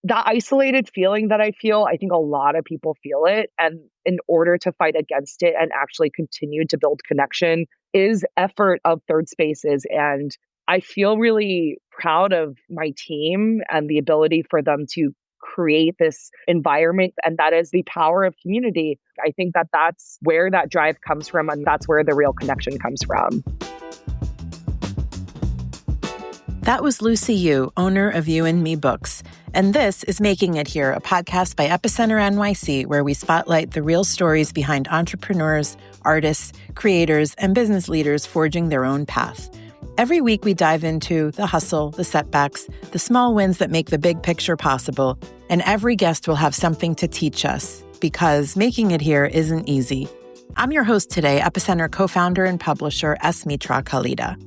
that isolated feeling that I feel, I think a lot of people feel it. And in order to fight against it and actually continue to build connection is effort of third spaces. And I feel really proud of my team and the ability for them to create this environment. And that is the power of community. I think that that's where that drive comes from. And that's where the real connection comes from. That was Lucy Yu, owner of You and Me Books. And this is Making It Here, a podcast by Epicenter-NYC, where we spotlight the real stories behind entrepreneurs, artists, creators, and business leaders forging their own path. Every week, we dive into the hustle, the setbacks, the small wins that make the big picture possible, and every guest will have something to teach us, because making it here isn't easy. I'm your host today, Epicenter co-founder and publisher Esmitra Khalida.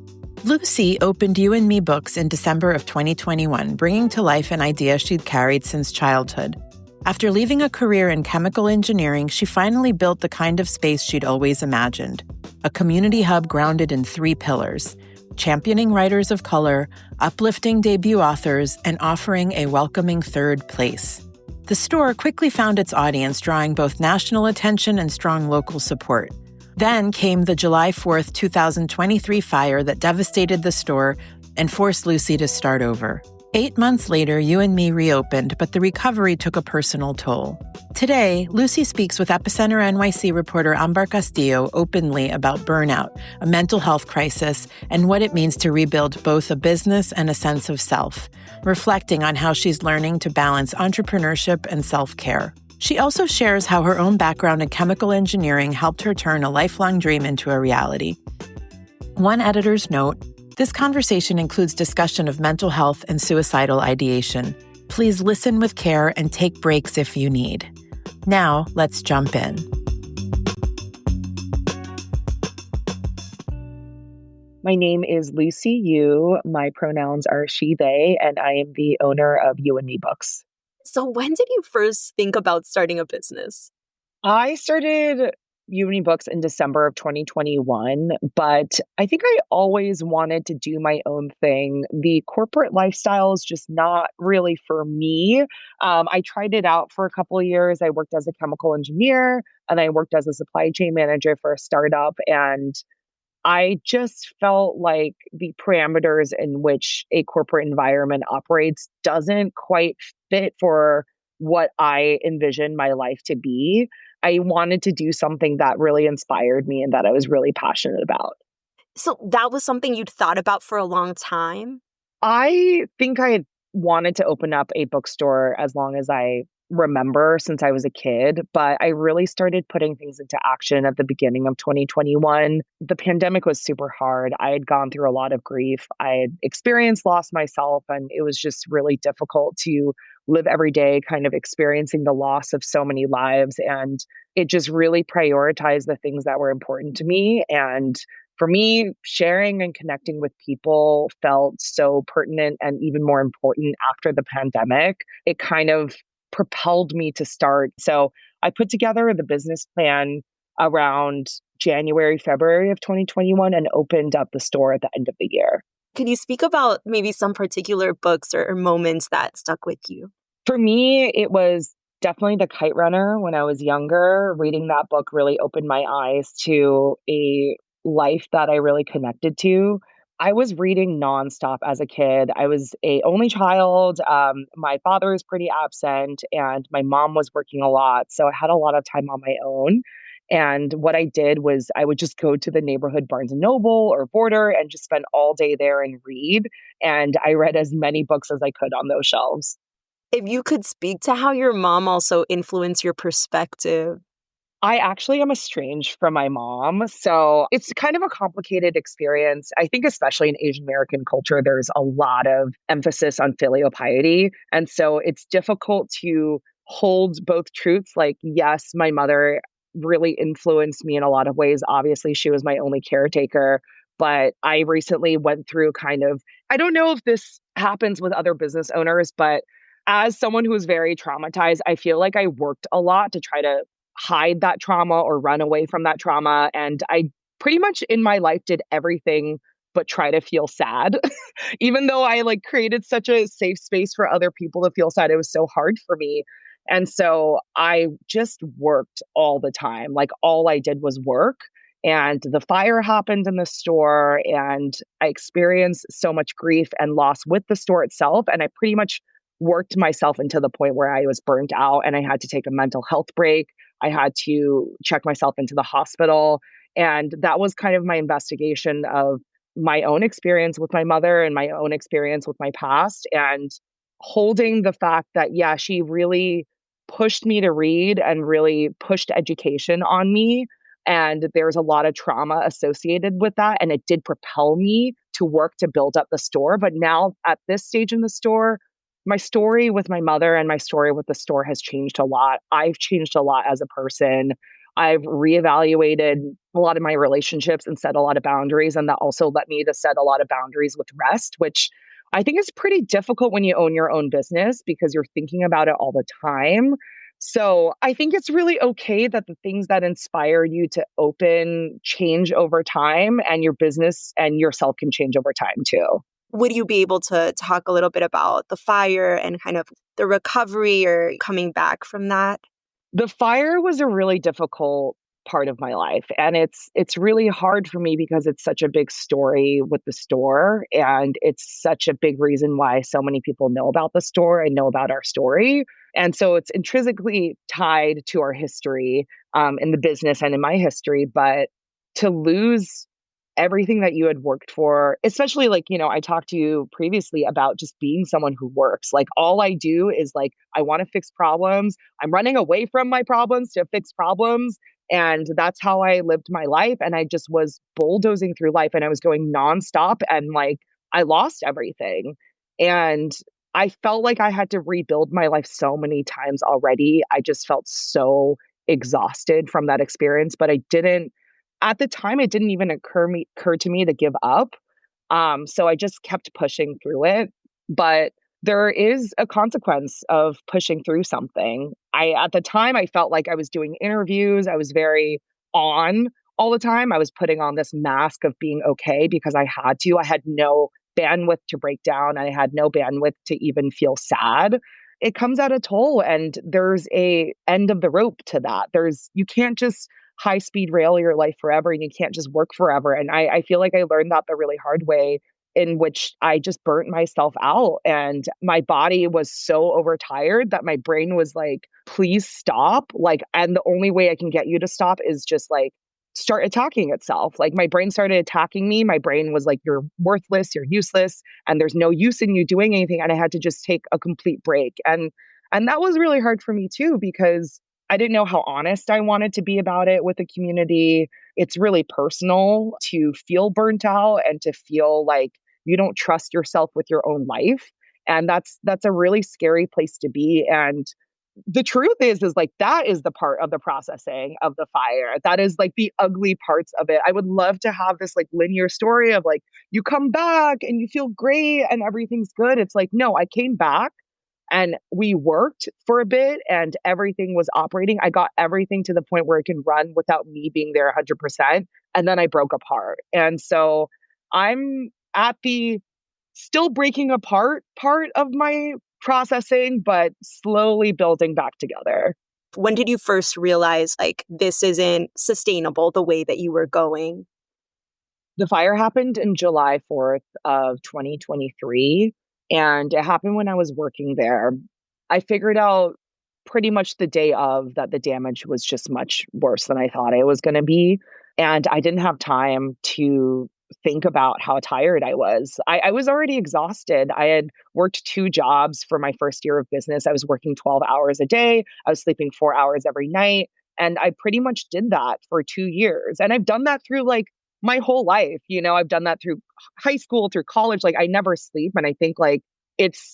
Lucy opened You and Me Books in December of 2021, bringing to life an idea she'd carried since childhood. After leaving a career in chemical engineering, she finally built the kind of space she'd always imagined, a community hub grounded in 3 pillars: championing writers of color, uplifting debut authors, and offering a welcoming third place. The store quickly found its audience, drawing both national attention and strong local support. Then came the July 4th, 2023 fire that devastated the store and forced Lucy to start over. 8 months later, You and Me reopened, but the recovery took a personal toll. Today, Lucy speaks with Epicenter-NYC reporter Ambar Castillo openly about burnout, a mental health crisis, and what it means to rebuild both a business and a sense of self, reflecting on how she's learning to balance entrepreneurship and self-care. She also shares how her own background in chemical engineering helped her turn a lifelong dream into a reality. One editor's note: this conversation includes discussion of mental health and suicidal ideation. Please listen with care and take breaks if you need. Now, let's jump in. My name is Lucy Yu. My pronouns are she, they, and I am the owner of You and Me Books. So when did you first think about starting a business? I started You and Me Books in December of 2021, but I think I always wanted to do my own thing. The corporate lifestyle is just not really for me. I tried it out for a couple of years. I worked as a chemical engineer and I worked as a supply chain manager for a startup, and I just felt like the parameters in which a corporate environment operates doesn't quite fit for what I envisioned my life to be. I wanted to do something that really inspired me and that I was really passionate about. So that was something you'd thought about for a long time? I think I had wanted to open up a bookstore as long as I remember, since I was a kid, but I really started putting things into action at the beginning of 2021. The pandemic was super hard. I had gone through a lot of grief. I had experienced loss myself, and it was just really difficult to live every day kind of experiencing the loss of so many lives. And it just really prioritized the things that were important to me. And for me, sharing and connecting with people felt so pertinent and even more important after the pandemic. It kind of propelled me to start. So I put together the business plan around January, February of 2021 and opened up the store at the end of the year. Can you speak about maybe some particular books or moments that stuck with you? For me, it was definitely The Kite Runner when I was younger. Reading that book really opened my eyes to a life that I really connected to. I was reading nonstop as a kid. I was a only child. My father was pretty absent and my mom was working a lot. So I had a lot of time on my own. And what I did was I would just go to the neighborhood Barnes and Noble or Border and just spend all day there and read. And I read as many books as I could on those shelves. If you could speak to how your mom also influenced your perspective. I actually am estranged from my mom. So it's kind of a complicated experience. I think especially in Asian American culture, there's a lot of emphasis on filial piety. And so it's difficult to hold both truths. Like, yes, my mother really influenced me in a lot of ways. Obviously, she was my only caretaker. But I recently went through I don't know if this happens with other business owners, but as someone who was very traumatized, I feel like I worked a lot to try to hide that trauma or run away from that trauma. And I pretty much in my life did everything but try to feel sad. Even though I like created such a safe space for other people to feel sad, it was so hard for me. And so I just worked all the time. Like all I did was work. And the fire happened in the store, and I experienced so much grief and loss with the store itself. And I pretty much worked myself into the point where I was burnt out and I had to take a mental health break. I had to check myself into the hospital. And that was kind of my investigation of my own experience with my mother and my own experience with my past, and holding the fact that, yeah, she really pushed me to read and really pushed education on me. And there's a lot of trauma associated with that. And it did propel me to work to build up the store. But now at this stage in the store, my story with my mother and my story with the store has changed a lot. I've changed a lot as a person. I've reevaluated a lot of my relationships and set a lot of boundaries. And that also led me to set a lot of boundaries with rest, which I think is pretty difficult when you own your own business because you're thinking about it all the time. So I think it's really okay that the things that inspire you to open change over time, and your business and yourself can change over time too. Would you be able to talk a little bit about the fire and kind of the recovery or coming back from that? The fire was a really difficult part of my life, and it's really hard for me because it's such a big story with the store, and it's such a big reason why so many people know about the store and know about our story. And so it's intrinsically tied to our history, in the business and in my history. But to lose everything that you had worked for, especially like, I talked to you previously about just being someone who works. Like all I do is like, I want to fix problems. I'm running away from my problems to fix problems. And that's how I lived my life. And I just was bulldozing through life, and I was going nonstop, and like I lost everything. And I felt like I had to rebuild my life so many times already. I just felt so exhausted from that experience, but I didn't at the time, it didn't even occur to me to give up. So I just kept pushing through it. But there is a consequence of pushing through something. At the time, I felt like I was doing interviews. I was very on all the time. I was putting on this mask of being okay because I had to. I had no bandwidth to break down. I had no bandwidth to even feel sad. It comes at a toll, and there's a end of the rope to that. You can't just high speed rail your life forever, and you can't just work forever. And I feel like I learned that the really hard way, in which I just burnt myself out, and my body was so overtired that my brain was like, please stop. Like, and the only way I can get you to stop is just like start attacking itself. Like my brain started attacking me. My brain was like, you're worthless, you're useless, and there's no use in you doing anything. And I had to just take a complete break. And that was really hard for me too, because I didn't know how honest I wanted to be about it with the community. It's really personal to feel burnt out and to feel like you don't trust yourself with your own life. And that's a really scary place to be. And the truth is like that is the part of the processing of the fire. That is like the ugly parts of it. I would love to have this like linear story of like you come back and you feel great and everything's good. It's like, no, I came back and we worked for a bit and everything was operating. I got everything to the point where it can run without me being there 100%. And then I broke apart. And so I'm at the still breaking apart part of my processing, but slowly building back together. When did you first realize like this isn't sustainable the way that you were going? The fire happened in July 4th of 2023. And it happened when I was working there. I figured out pretty much the day of that the damage was just much worse than I thought it was going to be. And I didn't have time to think about how tired I was. I was already exhausted. I had worked 2 jobs for my first year of business. I was working 12 hours a day. I was sleeping 4 hours every night. And I pretty much did that for 2 years. And I've done that through like my whole life. I've done that through high school, through college. Like I never sleep. And I think like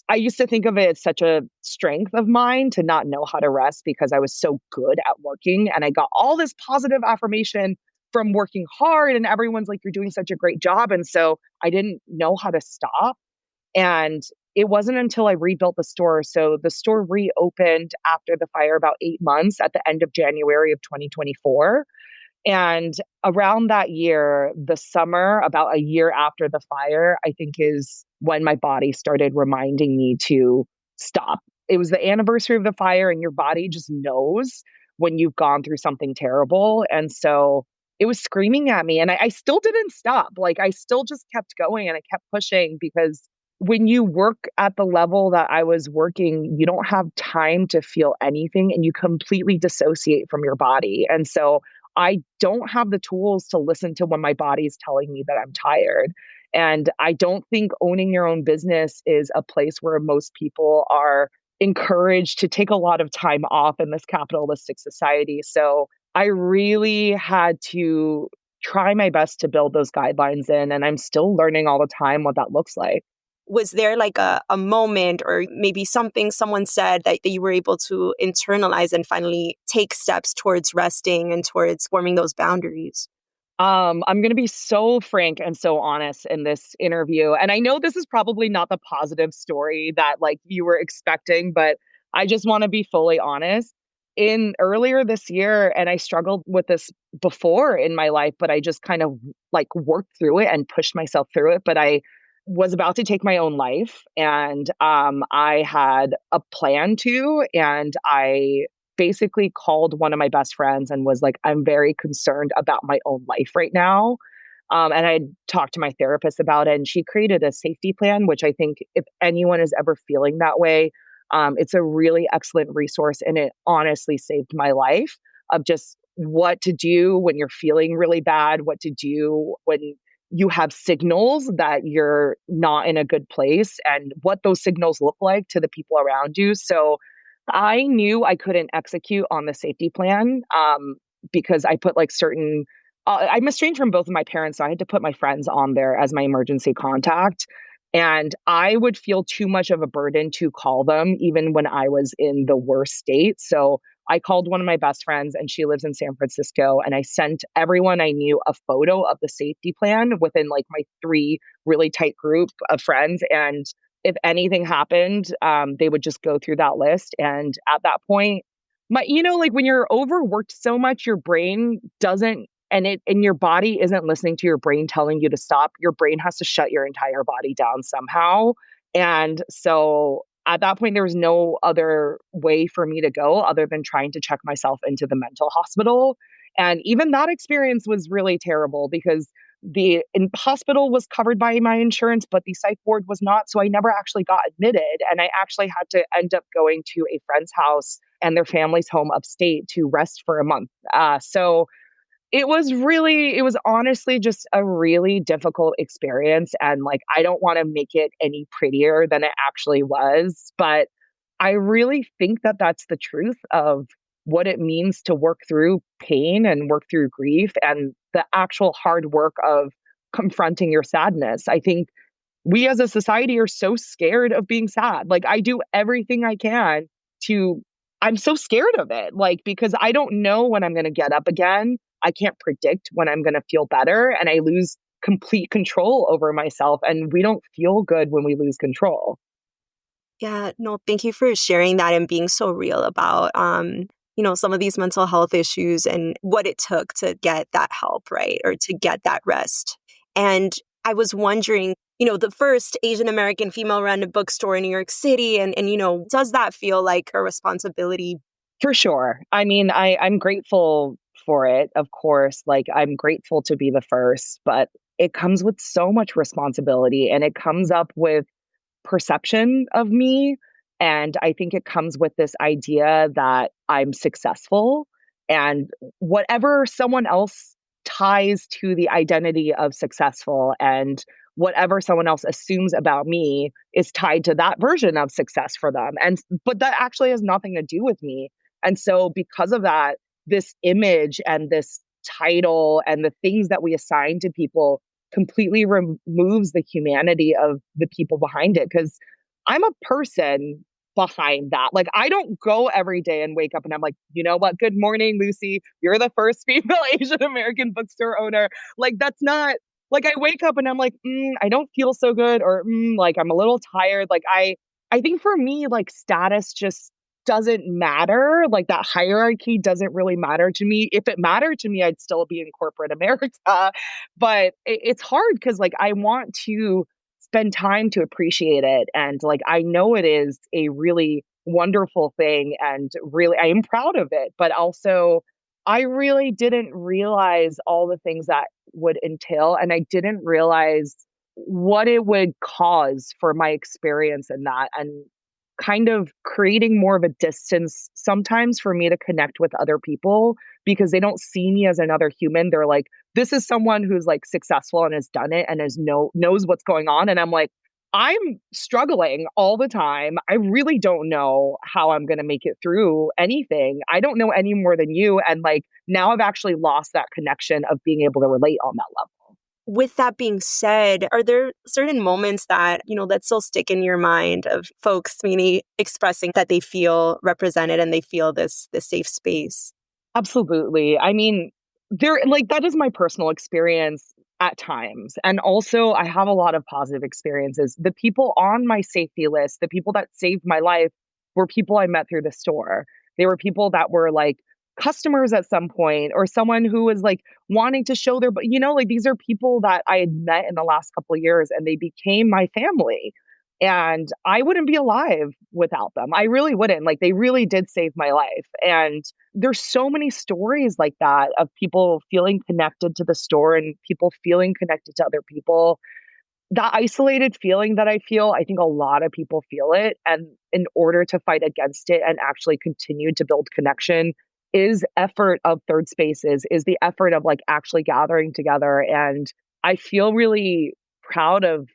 I used to think of it as such a strength of mine to not know how to rest because I was so good at working. And I got all this positive affirmation from working hard, and everyone's like, you're doing such a great job. And so I didn't know how to stop. And it wasn't until I rebuilt the store. So the store reopened after the fire about 8 months at the end of January of 2024. And around that year, the summer, about a year after the fire, I think is when my body started reminding me to stop. It was the anniversary of the fire, and your body just knows when you've gone through something terrible. And so it was screaming at me, and I still didn't stop. Like, I still just kept going and I kept pushing because when you work at the level that I was working, you don't have time to feel anything and you completely dissociate from your body. And so I don't have the tools to listen to when my body's telling me that I'm tired. And I don't think owning your own business is a place where most people are encouraged to take a lot of time off in this capitalistic society. So I really had to try my best to build those guidelines in. And I'm still learning all the time what that looks like. Was there like a moment or maybe something someone said that you were able to internalize and finally take steps towards resting and towards forming those boundaries? I'm going to be so frank and so honest in this interview. And I know this is probably not the positive story that like you were expecting, but I just want to be fully honest. In earlier this year, and I struggled with this before in my life, but I just kind of like worked through it and pushed myself through it. But I was about to take my own life, and I had a plan to, and I basically called one of my best friends and was like, I'm very concerned about my own life right now. And I talked to my therapist about it, and she created a safety plan, which I think if anyone is ever feeling that way, it's a really excellent resource. And it honestly saved my life of just what to do when you're feeling really bad, what to do when you have signals that you're not in a good place, and what those signals look like to the people around you. So I knew I couldn't execute on the safety plan because I put like certain, I'm estranged from both of my parents. So I had to put my friends on there as my emergency contact. And I would feel too much of a burden to call them, even when I was in the worst state. So I called one of my best friends, and she lives in San Francisco. And I sent everyone I knew a photo of the safety plan within like my three really tight group of friends. And if anything happened, they would just go through that list. And at that point, like when you're overworked so much, your brain doesn't, and your body isn't listening to your brain telling you to stop. Your brain has to shut your entire body down somehow. And so at that point, there was no other way for me to go other than trying to check myself into the mental hospital. And even that experience was really terrible because hospital was covered by my insurance, but the psych ward was not. So I never actually got admitted. And I actually had to end up going to a friend's house and their family's home upstate to rest for a month. So it was honestly just a really difficult experience. And like, I don't want to make it any prettier than it actually was. But I really think that that's the truth of what it means to work through pain and work through grief and the actual hard work of confronting your sadness. I think we as a society are so scared of being sad. Like, I do everything I can to, I'm so scared of it, like, because I don't know when I'm going to get up again. I can't predict when I'm going to feel better, and I lose complete control over myself. And we don't feel good when we lose control. Yeah, no, thank you for sharing that and being so real about, some of these mental health issues and what it took to get that help, right? Or to get that rest. And I was wondering, the first Asian American female-run bookstore in New York City, and does that feel like a responsibility? For sure. I mean, I'm grateful for it, of course. Like, I'm grateful to be the first, but it comes with so much responsibility, and it comes up with perception of me. And I think it comes with this idea that I'm successful, and whatever someone else ties to the identity of successful, and whatever someone else assumes about me is tied to that version of success for them. But that actually has nothing to do with me. And so because of that, this image and this title and the things that we assign to people completely removes the humanity of the people behind it. Because I'm a person behind that. Like, I don't go every day and wake up and I'm like, you know what? Good morning, Lucy. You're the first female Asian American bookstore owner. Like, that's not like I wake up and I'm like, I don't feel so good, or like I'm a little tired. Like, I think for me, like, status just doesn't matter. Like that hierarchy doesn't really matter to me. If it mattered to me, I'd still be in corporate America. But it's hard because like I want to spend time to appreciate it. And like I know it is a really wonderful thing and really I am proud of it. But also I really didn't realize all the things that would entail. And I didn't realize what it would cause for my experience in that. And kind of creating more of a distance sometimes for me to connect with other people because they don't see me as another human. They're like, this is someone who's like successful and has done it and knows what's going on. And I'm like, I'm struggling all the time. I really don't know how I'm going to make it through anything. I don't know any more than you. And like now I've actually lost that connection of being able to relate on that level. With that being said, are there certain moments that, that still stick in your mind of folks maybe expressing that they feel represented and they feel this safe space? Absolutely. I mean, there like that is my personal experience at times. And also I have a lot of positive experiences. The people on my safety list, the people that saved my life were people I met through the store. They were people that were like customers at some point or someone who was like wanting to show their, but like these are people that I had met in the last couple of years and they became my family. And I wouldn't be alive without them. I really wouldn't. Like they really did save my life. And there's so many stories like that of people feeling connected to the store and people feeling connected to other people. That isolated feeling that I feel, I think a lot of people feel it. And in order to fight against it and actually continue to build connection is effort of third spaces, is the effort of like actually gathering together. And I feel really proud of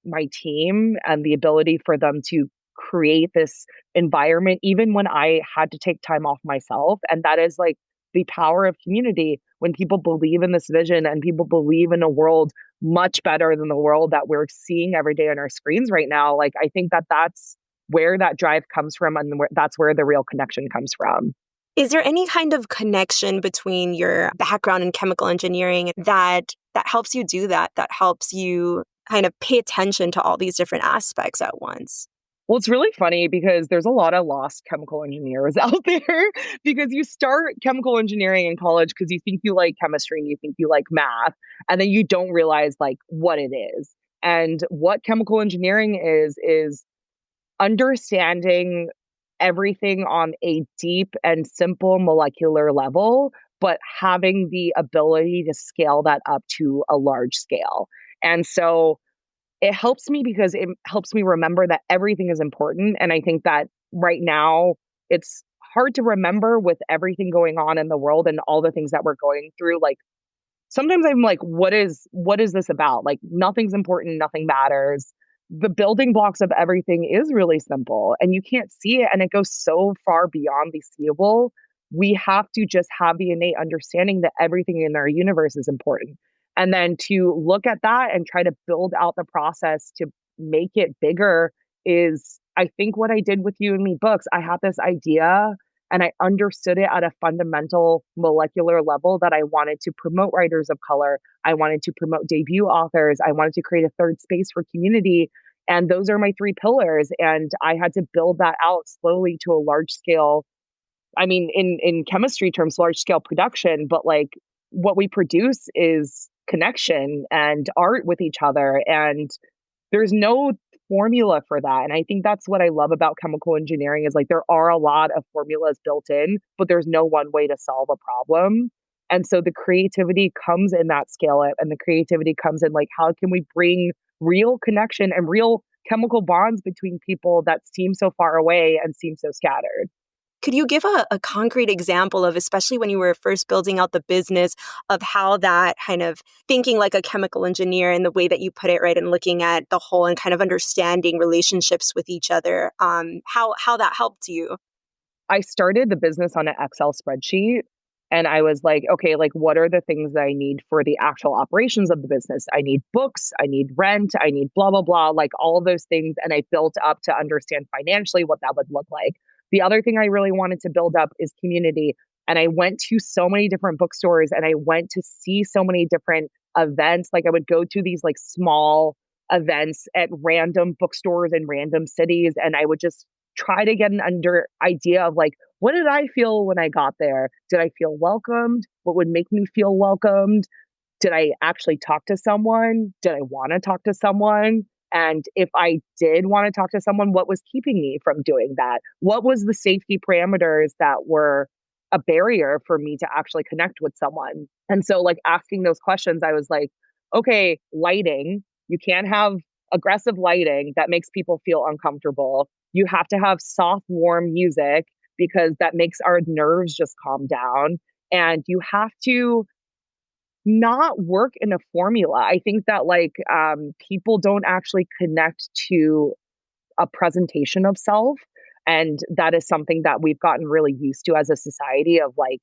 my team and the ability for them to create this environment, even when I had to take time off myself. And that is like the power of community when people believe in this vision and people believe in a world much better than the world that we're seeing every day on our screens right now. Like, I think that that's where that drive comes from and that's where the real connection comes from. Is there any kind of connection between your background in chemical engineering that helps you do that helps you kind of pay attention to all these different aspects at once? Well, it's really funny because there's a lot of lost chemical engineers out there because you start chemical engineering in college because you think you like chemistry, you think you like math, and then you don't realize like what it is. And what chemical engineering is understanding everything on a deep and simple molecular level, but having the ability to scale that up to a large scale. And so it helps me because it helps me remember that everything is important. And I think that right now it's hard to remember with everything going on in the world and all the things that we're going through. Like sometimes I'm like, what is this about? Like nothing's important, nothing matters. The building blocks of everything is really simple and you can't see it. And it goes so far beyond the seeable. We have to just have the innate understanding that everything in our universe is important. And then to look at that and try to build out the process to make it bigger is, I think, what I did with You and Me books. I had this idea and I understood it at a fundamental molecular level that I wanted to promote writers of color. I wanted to promote debut authors. I wanted to create a third space for community. And those are my three pillars. And I had to build that out slowly to a large scale. I mean, in chemistry terms, large scale production, but like what we produce is connection and art with each other. And there's no formula for that. And I think that's what I love about chemical engineering is like there are a lot of formulas built in, but there's no one way to solve a problem. And so the creativity comes in that scale up and the creativity comes in like, how can we bring real connection and real chemical bonds between people that seem so far away and seem so scattered? Could you give a concrete example of, especially when you were first building out the business, of how that kind of thinking like a chemical engineer and the way that you put it, right, and looking at the whole and kind of understanding relationships with each other, how that helped you? I started the business on an Excel spreadsheet and I was like, okay, like what are the things that I need for the actual operations of the business? I need books, I need rent, I need blah, blah, blah, like all of those things. And I built up to understand financially what that would look like. The other thing I really wanted to build up is community. And I went to so many different bookstores and I went to see so many different events. Like I would go to these like small events at random bookstores in random cities. And I would just try to get an idea of like, what did I feel when I got there? Did I feel welcomed? What would make me feel welcomed? Did I actually talk to someone? Did I want to talk to someone? And if I did want to talk to someone, what was keeping me from doing that? What was the safety parameters that were a barrier for me to actually connect with someone? And so, like, asking those questions, I was like, okay, lighting, you can't have aggressive lighting that makes people feel uncomfortable. You have to have soft, warm music because that makes our nerves just calm down. And you have to not work in a formula. I think that people don't actually connect to a presentation of self. And that is something that we've gotten really used to as a society of like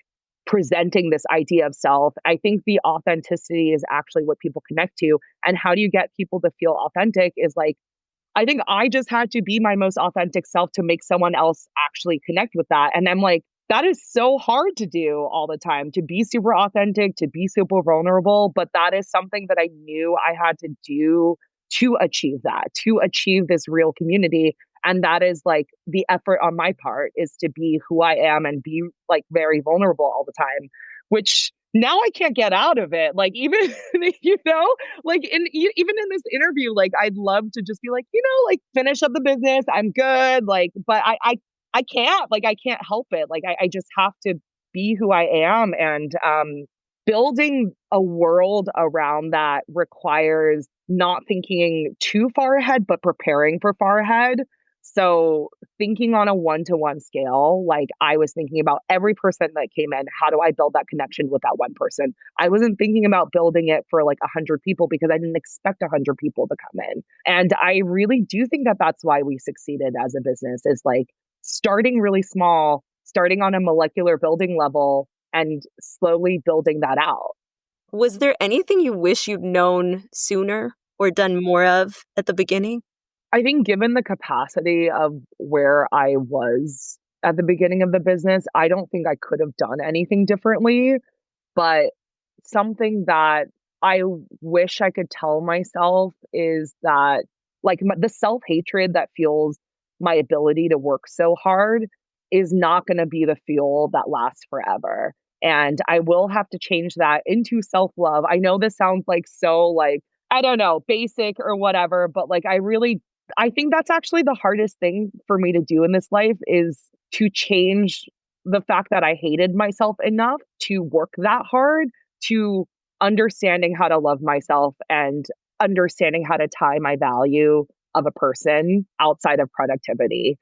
presenting this idea of self. I think the authenticity is actually what people connect to. And how do you get people to feel authentic is like, I think I just had to be my most authentic self to make someone else actually connect with that. And I'm like, that is so hard to do all the time, to be super authentic, to be super vulnerable. But that is something that I knew I had to do to achieve that, to achieve this real community. And that is like the effort on my part is to be who I am and be like very vulnerable all the time, which now I can't get out of it. Like, even, like even in this interview, like, I'd love to just be like, like finish up the business. I'm good. Like, but I can't, like, I can't help it. Like, I just have to be who I am. And building a world around that requires not thinking too far ahead, but preparing for far ahead. So thinking on a one-to-one scale, like I was thinking about every person that came in, how do I build that connection with that one person? I wasn't thinking about building it for like 100 people because I didn't expect 100 people to come in. And I really do think that that's why we succeeded as a business, is like starting really small, starting on a molecular building level and slowly building that out. Was there anything you wish you'd known sooner or done more of at the beginning? I think given the capacity of where I was at the beginning of the business, I don't think I could have done anything differently. But something that I wish I could tell myself is that like the self-hatred that fuels my ability to work so hard is not going to be the fuel that lasts forever. And I will have to change that into self-love. I know this sounds like so like, I don't know, basic or whatever, but like I think that's actually the hardest thing for me to do in this life is to change the fact that I hated myself enough to work that hard, to understanding how to love myself and understanding how to tie my value of a person outside of productivity.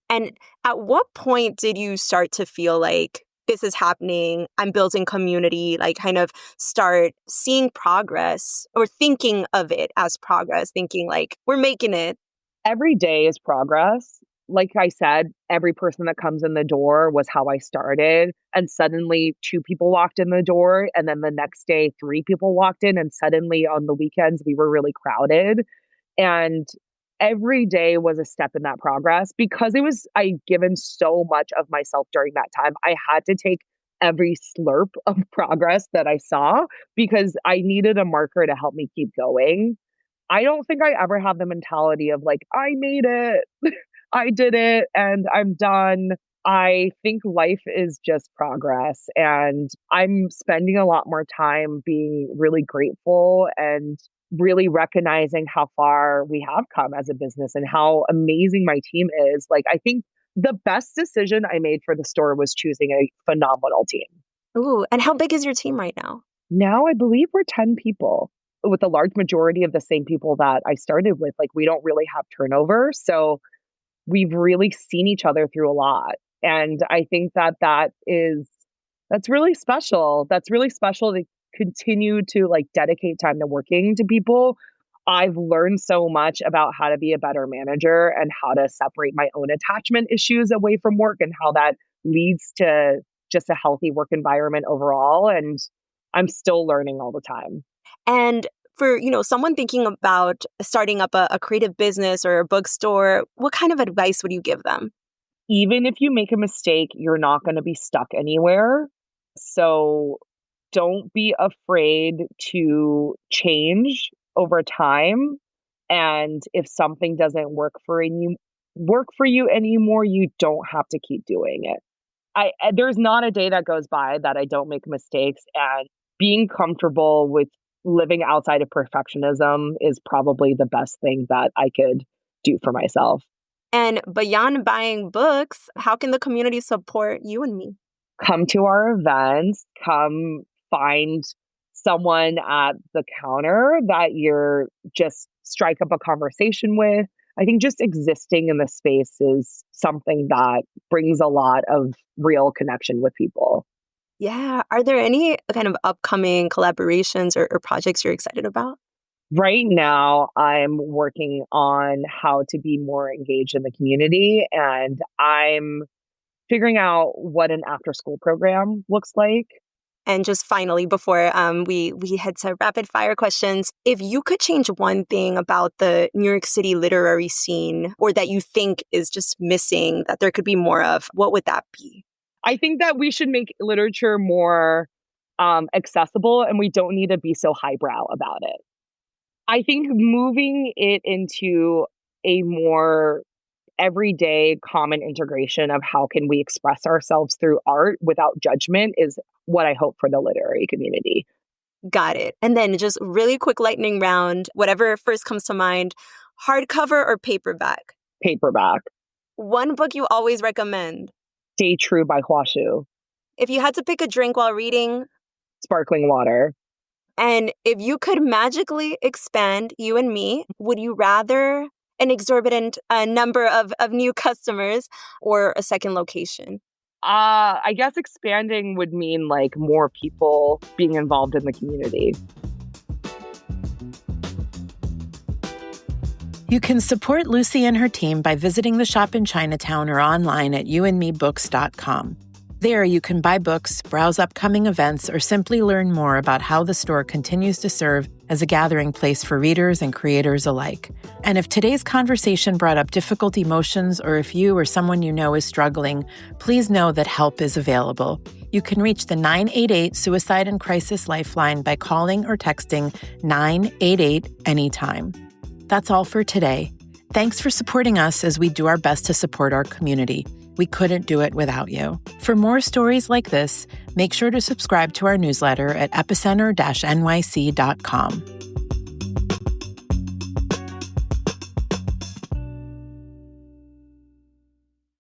And at what point did you start to feel like this is happening, I'm building community, like kind of start seeing progress or thinking of it as progress, thinking like we're making it? Every day is progress. Like I said, every person that comes in the door was how I started. And suddenly 2 people walked in the door. And then the next day, 3 people walked in. And suddenly on the weekends, we were really crowded. And every day was a step in that progress because I given so much of myself during that time. I had to take every slurp of progress that I saw because I needed a marker to help me keep going. I don't think I ever have the mentality of like, I made it, I did it, and I'm done. I think life is just progress. And I'm spending a lot more time being really grateful and really recognizing how far we have come as a business and how amazing my team is. Like, I think the best decision I made for the store was choosing a phenomenal team. Ooh, and how big is your team right now? Now I believe we're 10 people with a large majority of the same people that I started with. Like, we don't really have turnover. So we've really seen each other through a lot. And I think that that's really special. That's really special to continue to like dedicate time to working to people. I've learned so much about how to be a better manager and how to separate my own attachment issues away from work and how that leads to just a healthy work environment overall. And I'm still learning all the time. And for, someone thinking about starting up a creative business or a bookstore, what kind of advice would you give them? Even if you make a mistake, you're not going to be stuck anywhere. So don't be afraid to change over time. And if something doesn't work work for you anymore, you don't have to keep doing it. There's not a day that goes by that I don't make mistakes, and being comfortable with living outside of perfectionism is probably the best thing that I could do for myself. And beyond buying books, how can the community support you and me? Come to our events, come find someone at the counter that you're just strike up a conversation with. I think just existing in the space is something that brings a lot of real connection with people. Yeah. Are there any kind of upcoming collaborations or projects you're excited about? Right now, I'm working on how to be more engaged in the community, and I'm figuring out what an after school program looks like. And just finally, before we head to rapid fire questions, if you could change one thing about the New York City literary scene, or that you think is just missing, that there could be more of, what would that be? I think that we should make literature more accessible, and we don't need to be so highbrow about it. I think moving it into a more everyday common integration of how can we express ourselves through art without judgment is what I hope for the literary community. Got it. And then just really quick lightning round, whatever first comes to mind, hardcover or paperback? Paperback. One book you always recommend? Stay True by Hua Xu. If you had to pick a drink while reading? Sparkling water. And if you could magically expand you and me, would you rather an exorbitant number of new customers or a second location? I guess expanding would mean like more people being involved in the community. You can support Lucy and her team by visiting the shop in Chinatown or online at youandmebooks.com. There, you can buy books, browse upcoming events, or simply learn more about how the store continues to serve as a gathering place for readers and creators alike. And if today's conversation brought up difficult emotions, or if you or someone you know is struggling, please know that help is available. You can reach the 988 Suicide and Crisis Lifeline by calling or texting 988 anytime. That's all for today. Thanks for supporting us as we do our best to support our community. We couldn't do it without you. For more stories like this, make sure to subscribe to our newsletter at epicenter-nyc.com.